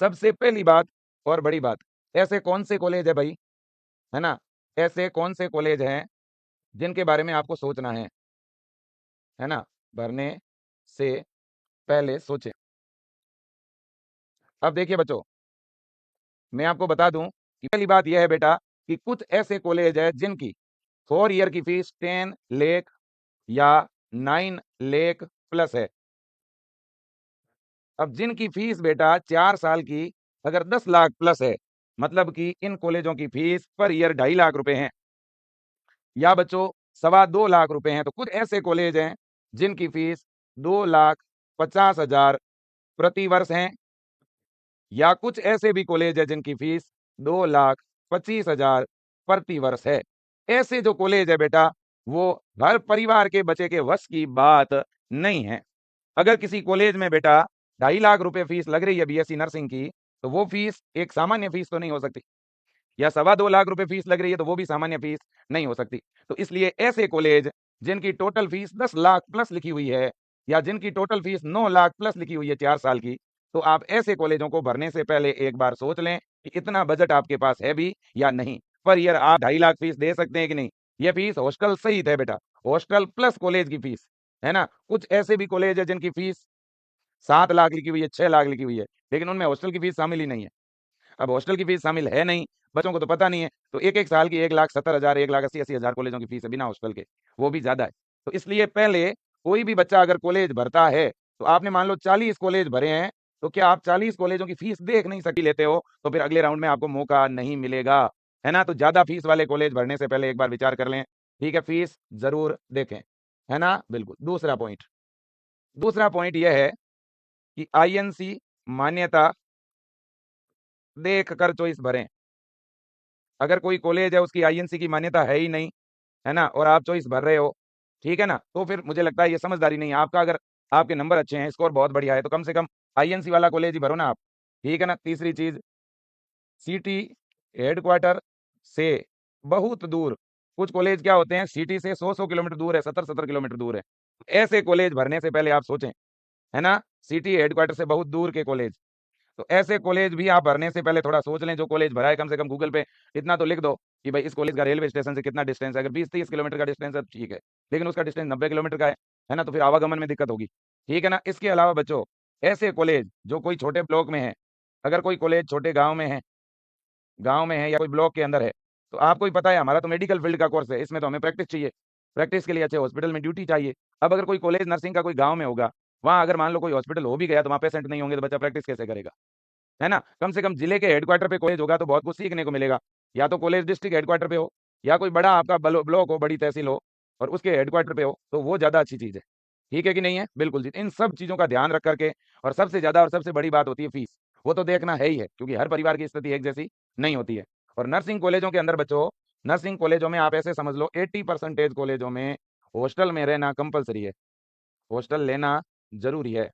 सबसे पहली बात और बड़ी बात, ऐसे कौन से कॉलेज है भाई, है ना, ऐसे कौन से कॉलेज हैं जिनके बारे में आपको सोचना है ना, भरने से पहले सोचें। अब देखिए बच्चों, मैं आपको बता दूं कि पहली बात यह है बेटा कि कुछ ऐसे कॉलेज है जिनकी 4 ईयर की फीस 10 लाख या 9 लाख प्लस है। अब जिनकी फीस बेटा 4 साल की अगर 10 लाख प्लस है, मतलब कि इन कॉलेजों की फीस पर ईयर 2.5 लाख रुपए हैं, या बच्चों 2.25 लाख रुपए हैं। तो कुछ ऐसे कॉलेज हैं जिनकी फीस 2,50,000 प्रति वर्ष हैं, या कुछ ऐसे भी कॉलेज है जिनकी फीस 2,25,000 प्रति वर्ष है। ऐसे जो कॉलेज है बेटा, वो हर परिवार के बच्चे के वश की बात नहीं है। अगर किसी कॉलेज में बेटा 2.5 लाख रुपए फीस लग रही है बीएससी नर्सिंग की, तो वो फीस एक सामान्य फीस तो नहीं हो सकती, या 2.25 लाख रुपए फीस लग रही है तो वो भी सामान्य फीस नहीं हो सकती। तो इसलिए ऐसे कॉलेज जिनकी टोटल फीस 10 लाख प्लस लिखी हुई है, या जिनकी टोटल फीस 9 लाख प्लस लिखी हुई है 4 साल की, तो आप ऐसे कॉलेजों को भरने से पहले एक बार सोच लें कि इतना बजट आपके पास है भी या नहीं। पर ईयर आप 2.5 लाख फीस दे सकते हैं कि नहीं। ये फीस हॉस्टल सहित है बेटा, हॉस्टल प्लस कॉलेज की फीस, है ना। कुछ ऐसे भी कॉलेज है जिनकी फीस 7 लाख लिखी हुई है, 6 लाख लिखी हुई है, लेकिन उनमें हॉस्टल की फीस शामिल ही नहीं है। अब हॉस्टल की फीस शामिल है नहीं, बच्चों को तो पता नहीं है, तो एक साल की 1,70,000, 1,80,000 कॉलेजों की फीस है बिना हॉस्टल के, वो भी ज्यादा है। तो इसलिए पहले कोई भी बच्चा अगर कॉलेज भरता है, तो आपने मान लो 40 कॉलेज भरे हैं, तो क्या आप 40 कॉलेजों की फीस देख नहीं सकी लेते हो, तो फिर अगले राउंड में आपको मौका नहीं मिलेगा, है ना। तो ज्यादा फीस वाले कॉलेज भरने से पहले एक बार विचार कर लें, ठीक है, फीस जरूर देखें, है ना, बिल्कुल। दूसरा पॉइंट यह है कि आईएनसी मान्यता देख कर चॉइस भरें। अगर कोई कॉलेज है उसकी आईएनसी की मान्यता है ही नहीं, है ना, और आप चॉइस भर रहे हो, ठीक है ना, तो फिर मुझे लगता है ये समझदारी नहीं है आपका। अगर आपके नंबर अच्छे हैं, स्कोर बहुत बढ़िया है, तो कम से कम आईएनसी वाला कॉलेज ही भरो ना आप, ठीक है ना। तीसरी चीज, सिटी हेडक्वार्टर से बहुत दूर, कुछ कॉलेज क्या होते हैं सिटी से 100-100 किलोमीटर दूर है, 70-70 किलोमीटर दूर है। ऐसे कॉलेज भरने से पहले आप सोचें, है ना, सिटी हेडक्वार्टर से बहुत दूर के कॉलेज। तो ऐसे कॉलेज भी आप भरने से पहले थोड़ा सोच लें। जो कॉलेज भरा है कम से कम गूगल पे इतना तो लिख दो कि भाई इस कॉलेज का रेलवे स्टेशन से कितना डिस्टेंस है। अगर 20-30 किलोमीटर का डिस्टेंस है तो ठीक है, लेकिन उसका डिस्टेंस 90 किलोमीटर का है ना, तो फिर आवागमन में दिक्कत होगी, ठीक है ना। इसके अलावा बच्चों, ऐसे कॉलेज जो कोई छोटे ब्लॉक में है, अगर कोई कॉलेज छोटे गाँव में है या कोई ब्लॉक के अंदर है, तो आपको ही पता है हमारा तो मेडिकल फील्ड का कोर्स है, इसमें तो हमें प्रैक्टिस चाहिए, प्रैक्टिस के लिए अच्छे हॉस्पिटल में ड्यूटी चाहिए। अब अगर कोई कॉलेज नर्सिंग का कोई गाँव में होगा, वहाँ अगर मान लो कोई हॉस्पिटल हो भी गया तो वहाँ पेशेंट नहीं होंगे, तो बच्चा प्रैक्टिस कैसे करेगा, है ना। कम से कम जिले के हेडक्वार्टर पे कॉलेज होगा तो बहुत कुछ सीखने को मिलेगा। या तो कॉलेज डिस्ट्रिक्ट हेडक्वार्टर पे हो, या कोई बड़ा आपका ब्लॉक हो, बड़ी तहसील हो और उसके हेडक्वार्टर पे हो, तो वो ज़्यादा अच्छी चीज़ है, ठीक है कि नहीं है, बिल्कुल जी। इन सब चीज़ों का ध्यान रख करके, और सबसे ज़्यादा और सबसे बड़ी बात होती है फीस, वो तो देखना है ही है, क्योंकि हर परिवार की स्थिति एक जैसी नहीं होती है। और नर्सिंग कॉलेजों के अंदर बच्चों, नर्सिंग कॉलेजों में आप ऐसे समझ लो 80% कॉलेजों में हॉस्टल में रहना कंपलसरी है, हॉस्टल लेना जरूरी है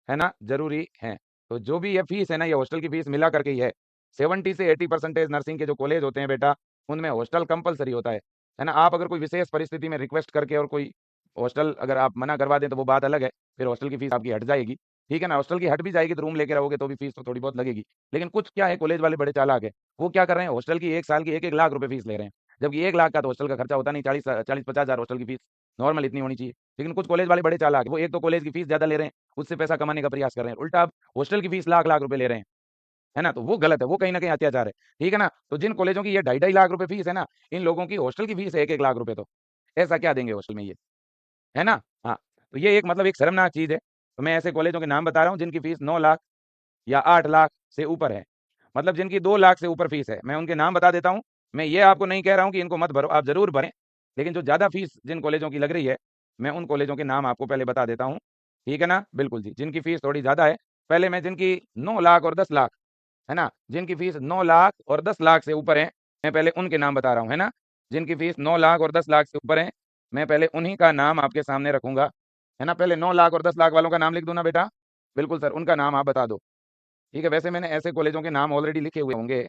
ना, जरूरी है। तो जो भी ये फीस है ना, ये हॉस्टल की फीस मिला करके ही है। 70 से 80% नर्सिंग के जो कॉलेज होते हैं बेटा, उनमें हॉस्टल कंपलसरी होता है ना। आप अगर कोई विशेष परिस्थिति में रिक्वेस्ट करके और कोई हॉस्टल अगर आप मना करवा दें तो वो बात अलग है, फिर हॉस्टल की फीस आपकी हट जाएगी, ठीक है ना। हॉस्टल की हट भी जाएगी तो रूम लेके रहोगे तो भी फीस तो थोड़ी बहुत लगेगी। लेकिन कुछ क्या है, कॉलेज वाले बड़े चालाक है, वो क्या कर रहे हैं, हॉस्टल की 1 साल की 1-1 लाख रुपए फीस ले रहे हैं, जबकि 1 लाख का तो हॉस्टल का खर्चा होता नहीं, 40-50 हज़ार हॉस्टल की फीस नॉर्मल इतनी होनी चाहिए। लेकिन कुछ कॉलेज वाले बड़े चालाक है, वो एक तो कॉलेज की फीस ज्यादा ले रहे हैं, उससे पैसा कमाने का प्रयास कर रहे हैं, उल्टा अब हॉस्टल की फीस लाख लाख रुपए ले रहे हैं, है ना। तो वो गलत है, वो कहीं ना कहीं अत्याचार है, ठीक है ना। तो जिन कॉलेजों की ये 2.5-2.5 लाख रुपए फीस है ना, इन लोगों की हॉस्टल की फीस है 1-1 लाख रुपए, तो ऐसा क्या देंगे हॉस्टल में ये, है ना। हाँ, तो ये एक मतलब एक शर्मनाक चीज है। तो मैं ऐसे कॉलेजों के नाम बता रहा हूँ जिनकी फीस 9 लाख या 8 लाख से ऊपर है, मतलब जिनकी 2 लाख से ऊपर फीस है, मैं उनके नाम बता देता हूँ। मैं ये आपको नहीं कह रहा हूँ कि इनको मत भरो, आप जरूर भरें, लेकिन जो ज्यादा फीस जिन कॉलेजों की लग रही है, मैं उन कॉलेजों के नाम आपको पहले बता देता हूँ, ठीक है ना, बिल्कुल जी। जिनकी फीस थोड़ी ज्यादा है, पहले मैं जिनकी 9 लाख और 10 लाख, है ना, जिनकी फीस 9 लाख और 10 लाख से ऊपर है, मैं पहले उनके नाम बता रहा हूँ, है ना। जिनकी फीस 9 लाख और 10 लाख से ऊपर है, मैं पहले उन्हीं का नाम आपके सामने रखूंगा, है ना। पहले 9 लाख और 10 लाख वालों का नाम लिख दूं ना बेटा, बिल्कुल सर, उनका नाम आप बता दो, ठीक है। वैसे मैंने ऐसे कॉलेजों के नाम ऑलरेडी लिखे हुए होंगे,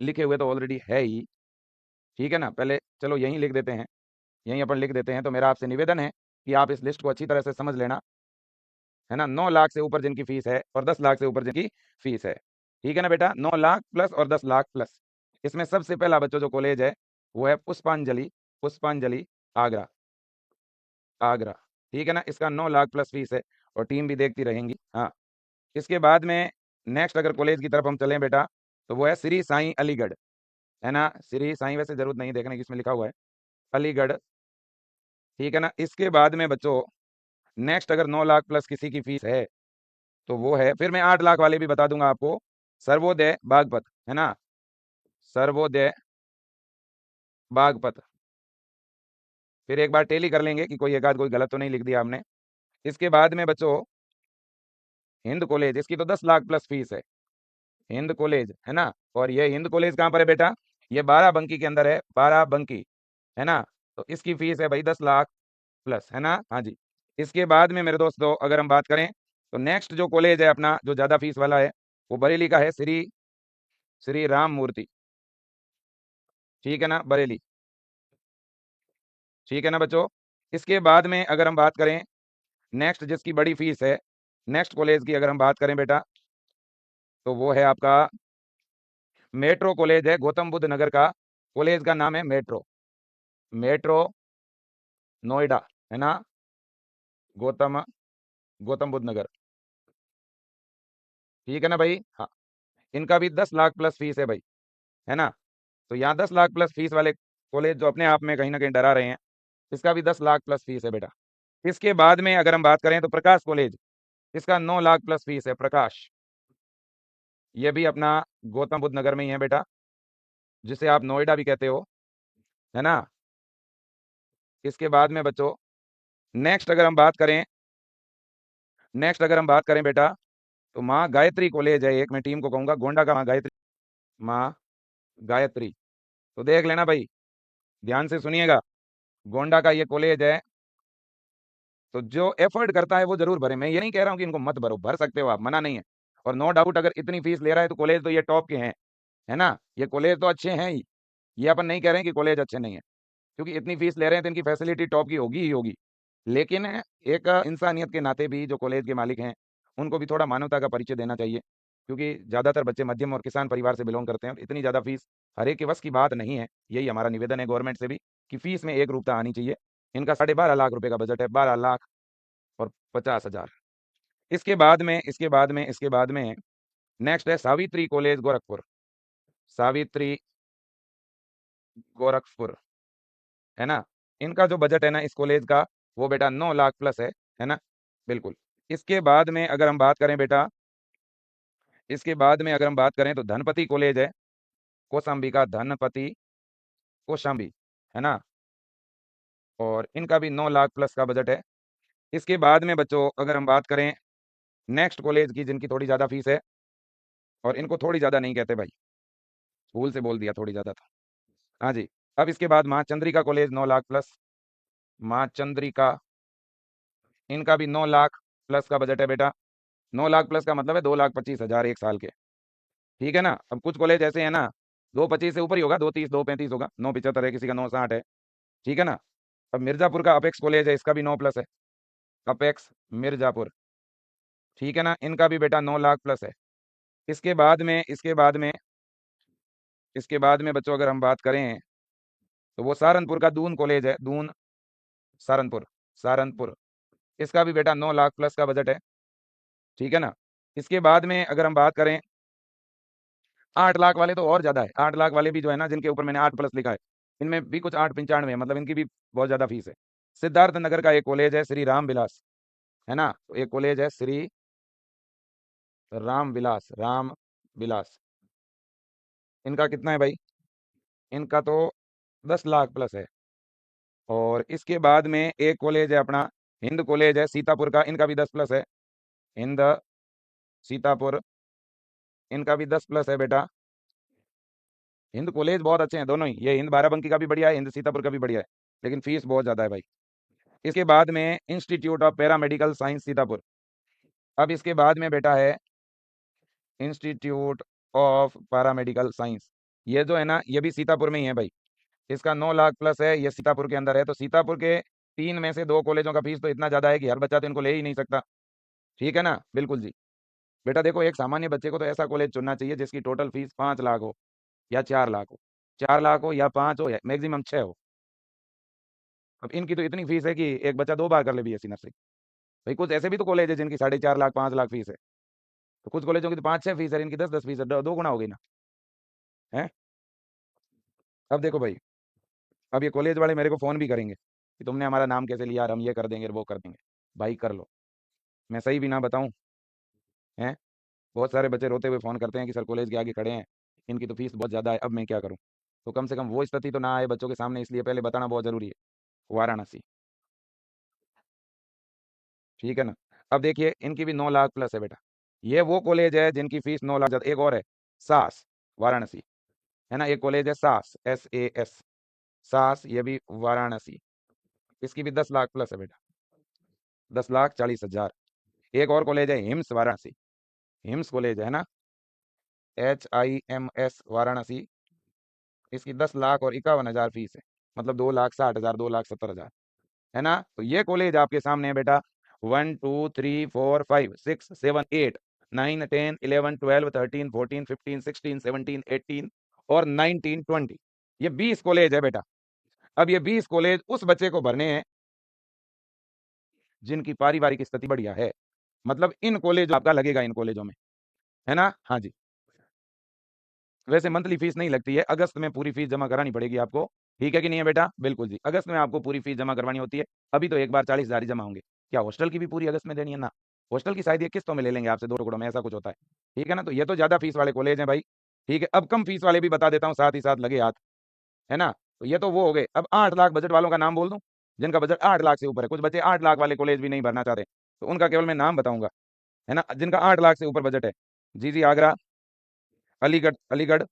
लिखे हुए तो ऑलरेडी है ही, ठीक है ना। पहले चलो यहीं लिख देते हैं, यहीं अपन लिख देते हैं। तो मेरा आपसे निवेदन है कि आप इस लिस्ट को अच्छी तरह से समझ लेना, है ना, 9 लाख से ऊपर जिनकी फीस है और 10 लाख से ऊपर जिनकी फीस है। ठीक है ना बेटा, 9 लाख प्लस और 10 लाख प्लस। इसमें सबसे पहला बच्चों जो कॉलेज है वो है पुष्पांजलि, पुष्पांजलि आगरा, आगरा। ठीक है ना, इसका 9 लाख प्लस फीस है और टीम भी देखती रहेंगी। हाँ, इसके बाद में नेक्स्ट अगर कॉलेज की तरफ हम चलें बेटा, तो वो है श्री साईं अलीगढ़, है ना। श्री साईं वैसे जरूरत नहीं देखने की, इसमें लिखा हुआ है अलीगढ़। ठीक है ना, इसके बाद में बच्चों नेक्स्ट अगर 9 लाख प्लस किसी की फीस है तो वो है, फिर मैं 8 लाख वाले भी बता दूंगा आपको, सर्वोदय बागपत, है ना, सर्वोदय बागपत। फिर एक बार टेली कर लेंगे कि कोई एक आध कोई गलत तो नहीं लिख दिया आपने। इसके बाद में बच्चों हिंद कॉलेज, इसकी तो 10 लाख प्लस फीस है, हिंद कॉलेज, है ना। और ये हिंद कॉलेज कहाँ पर है बेटा, ये बाराबंकी के अंदर है, बाराबंकी, है ना। तो इसकी फीस है भाई 10 लाख प्लस, है ना। हाँ जी। इसके बाद में मेरे दोस्तों अगर हम बात करें तो नेक्स्ट जो कॉलेज है अपना जो ज़्यादा फीस वाला है वो बरेली का है, श्री श्री राम मूर्ति। ठीक है ना, बरेली। ठीक है ना बच्चों। इसके बाद में अगर हम बात करें नेक्स्ट जिसकी बड़ी फीस है, नेक्स्ट कॉलेज की अगर हम बात करें बेटा, तो वो है आपका मेट्रो कॉलेज है, गौतम बुद्ध नगर का कॉलेज का नाम है मेट्रो, मेट्रो नोएडा, है ना, गौतम गौतम बुद्ध नगर। ठीक है ना भाई। हाँ, इनका भी 10 लाख प्लस फीस है भाई, है ना। तो यहाँ 10 लाख प्लस फीस वाले कॉलेज जो अपने आप में कहीं ना कहीं डरा रहे हैं, इसका भी 10 लाख प्लस फीस है बेटा। इसके बाद में अगर हम बात करें तो प्रकाश कॉलेज, इसका 9 लाख प्लस फीस है, प्रकाश। ये भी अपना गौतम बुद्ध नगर में ही है बेटा, जिसे आप नोएडा भी कहते हो, है ना। इसके बाद में बच्चों नेक्स्ट अगर हम बात करें, नेक्स्ट अगर हम बात करें बेटा, तो माँ गायत्री कॉलेज है एक, मैं टीम को कहूँगा गोंडा का माँ गायत्री, माँ गायत्री। तो देख लेना भाई, ध्यान से सुनिएगा, गोंडा का ये कॉलेज है। तो जो एफर्ट करता है वो जरूर भरे, मैं ये नहीं कह रहा हूँ कि इनको मत भरो, भर सकते हो आप, मना नहीं है। और नो डाउट अगर इतनी फीस ले रहा है तो कॉलेज तो ये टॉप के हैं, है ना, ये कॉलेज तो अच्छे हैं ही, ये अपन नहीं कह रहे हैं कि कॉलेज अच्छे नहीं है, क्योंकि इतनी फीस ले रहे हैं तो इनकी फैसिलिटी टॉप की होगी ही होगी। लेकिन एक इंसानियत के नाते भी जो कॉलेज के मालिक हैं उनको भी थोड़ा मानवता का परिचय देना चाहिए, क्योंकि ज़्यादातर बच्चे मध्यम और किसान परिवार से बिलोंग करते हैं और इतनी ज़्यादा फीस हर एक के बस की बात नहीं है। यही हमारा निवेदन है गवर्नमेंट से भी कि फीस में एक रूपता आनी चाहिए। इनका 12.5 लाख रुपए का बजट है, 12 लाख और 50 हज़ार। इसके बाद में नेक्स्ट है सावित्री कॉलेज गोरखपुर, सावित्री गोरखपुर, है ना। इनका जो बजट है ना इस कॉलेज का, वो बेटा 9 लाख प्लस है ना, बिल्कुल। इसके बाद में अगर हम बात करें बेटा, इसके बाद में अगर हम बात करें तो धनपति कॉलेज है, कौशाम्बी का, धनपति कौशाम्बी, है ना। और इनका भी 9 लाख प्लस का बजट है। इसके बाद में बच्चों अगर हम बात करें नेक्स्ट कॉलेज की जिनकी थोड़ी ज़्यादा फीस है, और इनको थोड़ी ज़्यादा नहीं कहते भाई, भूल से बोल दिया, थोड़ी ज़्यादा था। हाँ जी। अब इसके बाद माँ चंद्रिका कॉलेज 9 लाख प्लस, माँ चंद्रिका, इनका भी 9 लाख प्लस का बजट है बेटा। 9 लाख प्लस का मतलब है 2,25,000 एक साल के। ठीक है ना। अब कुछ कॉलेज ऐसे हैं ना, 2,25 से ऊपर ही होगा, 2,30 2,35 होगा, 9,75 है किसी का, 9,60 है। ठीक है ना। अब मिर्जापुर का अपेक्स कॉलेज है, इसका भी 9 प्लस है, अपेक्स मिर्जापुर। ठीक है ना, इनका भी बेटा 9 लाख प्लस है। इसके बाद में बच्चों अगर हम बात करें तो वो सहारनपुर का दून कॉलेज है, दून, सहारनपुर, सहारनपुर। इसका भी बेटा 9 लाख प्लस का बजट है। ठीक है ना। इसके बाद में अगर हम बात करें 8 लाख वाले, तो और ज़्यादा है, 8 लाख वाले भी जो है ना, जिनके ऊपर मैंने 8 प्लस लिखा है, इनमें भी कुछ 8,95 है, मतलब इनकी भी बहुत ज़्यादा फीस है। सिद्धार्थ नगर का एक कॉलेज है श्री राम विलास, है ना, तो एक कॉलेज है श्री राम विलास, राम विलास। इनका कितना है भाई, इनका तो 10 लाख प्लस है। और इसके बाद में एक कॉलेज है अपना हिंद कॉलेज है सीतापुर का, इनका भी 10 प्लस है, हिंद सीतापुर, इनका भी 10 प्लस है बेटा। हिंद कॉलेज बहुत अच्छे हैं दोनों ही, ये हिंद बाराबंकी का भी बढ़िया है, हिंद सीतापुर का भी बढ़िया है, लेकिन फीस बहुत ज़्यादा है भाई। इसके बाद में institute of paramedical science Sitapur. अब इसके बाद में बेटा है इंस्टीट्यूट ऑफ पैरामेडिकल साइंस, ये जो है ना ये भी सीतापुर में ही है भाई। इसका 9 लाख प्लस है, ये सीतापुर के अंदर है। तो सीतापुर के 3 में से 2 कॉलेजों का फीस तो इतना ज़्यादा है कि हर बच्चा तो इनको ले ही नहीं सकता। ठीक है ना, बिल्कुल जी। बेटा देखो, एक सामान्य बच्चे को तो ऐसा कॉलेज चुनना चाहिए जिसकी टोटल फीस 5 लाख हो या 4 लाख हो, 4 लाख हो या 5 हो या मैक्सिमम 6 हो। अब इनकी तो इतनी फीस है कि एक बच्चा 2 बार कर ले बीएससी नर्सिंग। भाई कुछ ऐसे भी तो कॉलेज है जिनकी 4.5 लाख 5 लाख फीस है। तो कुछ कॉलेजों की तो 5-6 फीस है, इनकी 10-10 फीस है, 2 गुना हो गई ना। है। अब देखो भाई, अब ये कॉलेज वाले मेरे को फ़ोन भी करेंगे कि तुमने हमारा नाम कैसे लिया, और हम ये कर देंगे वो कर देंगे। भाई कर लो, मैं सही भी ना बताऊं। हैं। बहुत सारे बच्चे रोते हुए फ़ोन करते हैं कि सर कॉलेज के आगे खड़े हैं, इनकी तो फीस बहुत ज़्यादा है, अब मैं क्या करूं। तो कम से कम वो स्थिति तो ना आए बच्चों के सामने, इसलिए पहले बताना बहुत ज़रूरी है। वाराणसी। ठीक है ना। अब देखिए, इनकी भी 9 लाख प्लस है बेटा। ये वो कॉलेज है जिनकी फीस 9 लाख ज़्यादा। एक और है, सास, वाराणसी। है ना, एक कॉलेज है सास, SAS, सास, ये भी वाराणसी। इसकी भी 10 लाख प्लस है बेटा, 10,40,000। एक और कॉलेज है हिम्स वाराणसी, हिम्स कॉलेज है ना, HIMS वाराणसी। इसकी 10,51,000 फीस है, मतलब 2,60,000, 2,70,000। है ना। तो ये कॉलेज आपके सामने है बेटा। 1 2 3 4 5 6 7 8 9 10 11 12 13 14 15 16 17 18 और 19 20। ये 20 कॉलेज है बेटा। अब ये 20 कॉलेज उस बच्चे को भरने हैं जिनकी पारिवारिक स्थिति बढ़िया है। मतलब इन कॉलेज आपका लगेगा, इन कॉलेजों में। है ना। हाँ जी। वैसे मंथली फीस नहीं लगती है, अगस्त में पूरी फीस जमा करानी पड़ेगी आपको। ठीक है कि नहीं है बेटा, बिल्कुल जी, अगस्त में आपको पूरी फीस जमा करवानी होती है। अभी तो एक बार 40,000 ही जमा होंगे। क्या हॉस्टल की भी पूरी अगस्त में देनी है ना। हॉस्टल की शायद ये किस्तों में ले लेंगे आपसे, 2 टुकड़ों में, ऐसा कुछ होता है। ठीक है ना। तो ये तो ज्यादा फीस वाले कॉलेज हैं भाई। ठीक है, अब कम फीस वाले भी बता देता हूँ साथ ही साथ, लगे हाथ। है ना। तो ये तो वो हो गए। अब 8 लाख बजट वालों का नाम बोल दूं, जिनका बजट 8 लाख से ऊपर है। कुछ बच्चे 8 लाख वाले कॉलेज भी नहीं भरना चाहते, तो उनका केवल मैं नाम बताऊंगा। है ना, जिनका 8 लाख से ऊपर बजट है। जी जी, आगरा, अलीगढ़, अलीगढ़,